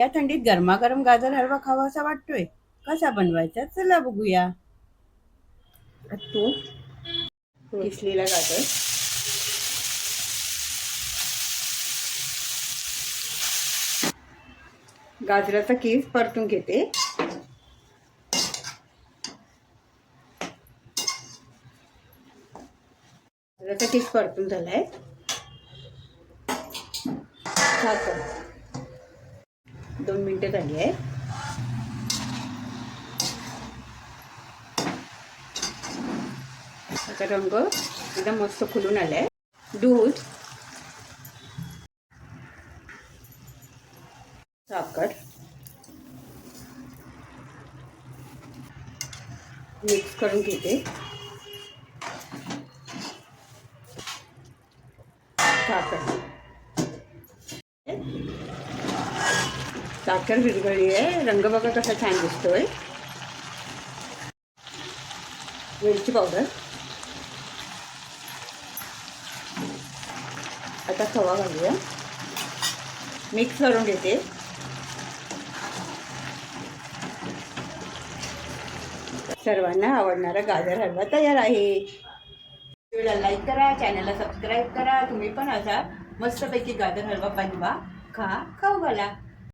या थंडीत गरमागरम गाजर हलवा खावासा वाटतोय. कसा बनवायचा चला बघूया. तो किसलेला गाजर, गाजराचा किस परतून घेते. गाजराचा किस परतून झालाय. साखर 2 मिनिटं झाली आहे. आता रंग एकदम मस्त फुलून आलाय. दूध, साखर मिक्स करून घेते. साखर विरघळली आहे. रंग बघा कसा छान दिसतोय. वेलची पावडर, आता खवा घालूया. मिक्स करून घेते. सर्वांना आवडणारा गाजर हलवा तयार आहे. व्हिडिओला लाईक करा, चॅनलला सबस्क्राईब करा. तुम्ही पण असा मस्तपैकी गाजर हलवा बनवा, खाऊ घाला.